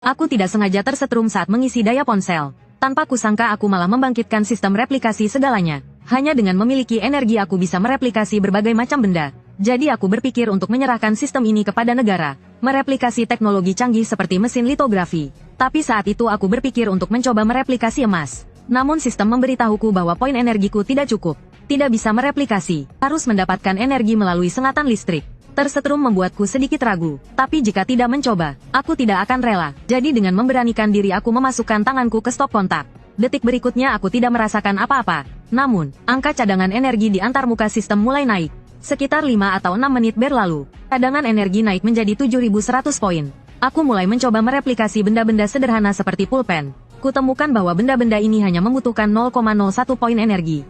Aku tidak sengaja tersetrum saat mengisi daya ponsel. Tanpa kusangka aku malah membangkitkan sistem replikasi segalanya. Hanya dengan memiliki energi aku bisa mereplikasi berbagai macam benda. Jadi aku berpikir untuk menyerahkan sistem ini kepada negara. Mereplikasi teknologi canggih seperti mesin litografi. Tapi saat itu aku berpikir untuk mencoba mereplikasi emas. Namun sistem memberitahuku bahwa poin energiku tidak cukup. Tidak bisa mereplikasi. Harus mendapatkan energi melalui sengatan listrik. Tersetrum membuatku sedikit ragu. Tapi jika tidak mencoba, aku tidak akan rela. Jadi dengan memberanikan diri aku memasukkan tanganku ke stop kontak. Detik berikutnya aku tidak merasakan apa-apa. Namun, angka cadangan energi di antarmuka sistem mulai naik. Sekitar 5 atau 6 menit berlalu, cadangan energi naik menjadi 7.100 poin. Aku mulai mencoba mereplikasi benda-benda sederhana seperti pulpen. Kutemukan bahwa benda-benda ini hanya membutuhkan 0,01 poin energi.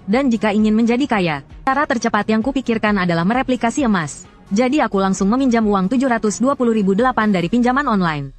Dan jika ingin menjadi kaya, cara tercepat yang kupikirkan adalah mereplikasi emas. Jadi aku langsung meminjam uang 720.008 dari pinjaman online.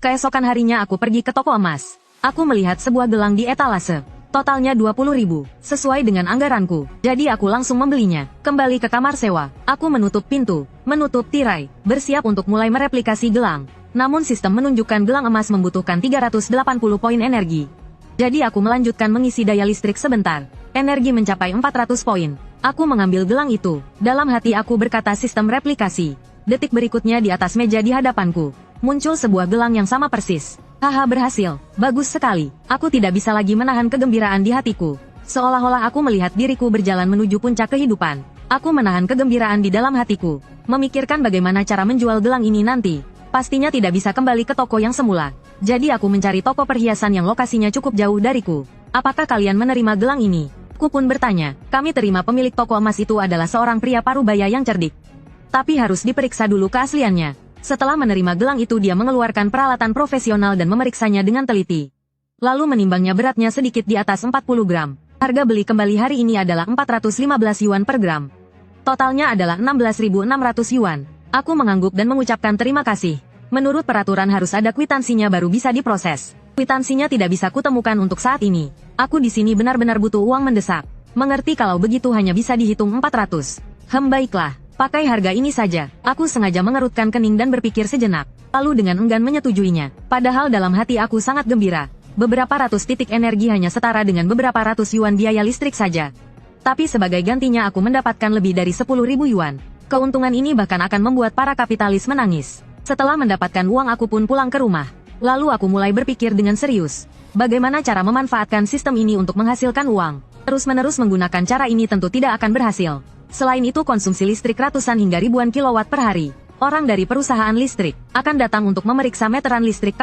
Keesokan harinya aku pergi ke toko emas. Aku melihat sebuah gelang di etalase. Totalnya 20.000, sesuai dengan anggaranku. Jadi aku langsung membelinya. Kembali ke kamar sewa. Aku menutup pintu, menutup tirai, bersiap untuk mulai mereplikasi gelang. Namun sistem menunjukkan gelang emas membutuhkan 380 poin energi. Jadi aku melanjutkan mengisi daya listrik sebentar. Energi mencapai 400 poin. Aku mengambil gelang itu. Dalam hati aku berkata sistem replikasi. Detik berikutnya di atas meja di hadapanku, muncul sebuah gelang yang sama persis. Haha, berhasil. Bagus sekali. Aku tidak bisa lagi menahan kegembiraan di hatiku. Seolah-olah aku melihat diriku berjalan menuju puncak kehidupan. Aku menahan kegembiraan di dalam hatiku. Memikirkan bagaimana cara menjual gelang ini nanti. Pastinya tidak bisa kembali ke toko yang semula. Jadi aku mencari toko perhiasan yang lokasinya cukup jauh dariku. Apakah kalian menerima gelang ini? Ku pun bertanya. Kami terima pemilik toko emas itu adalah seorang pria parubaya yang cerdik. Tapi harus diperiksa dulu keasliannya. Setelah menerima gelang itu dia mengeluarkan peralatan profesional dan memeriksanya dengan teliti. Lalu menimbangnya beratnya sedikit di atas 40 gram. Harga beli kembali hari ini adalah 415 yuan per gram. Totalnya adalah 16.600 yuan. Aku mengangguk dan mengucapkan terima kasih. Menurut peraturan harus ada kwitansinya baru bisa diproses. Kwitansinya tidak bisa kutemukan untuk saat ini. Aku di sini benar-benar butuh uang mendesak. Mengerti kalau begitu hanya bisa dihitung 400. Baiklah. Pakai harga ini saja. Aku sengaja mengerutkan kening dan berpikir sejenak. Lalu dengan enggan menyetujuinya. Padahal dalam hati aku sangat gembira. Beberapa ratus titik energi hanya setara dengan beberapa ratus yuan biaya listrik saja. Tapi sebagai gantinya aku mendapatkan lebih dari 10.000 yuan. Keuntungan ini bahkan akan membuat para kapitalis menangis. Setelah mendapatkan uang aku pun pulang ke rumah. Lalu aku mulai berpikir dengan serius. Bagaimana cara memanfaatkan sistem ini untuk menghasilkan uang? Terus-menerus menggunakan cara ini tentu tidak akan berhasil. Selain itu konsumsi listrik ratusan hingga ribuan kilowatt per hari. Orang dari perusahaan listrik akan datang untuk memeriksa meteran listrik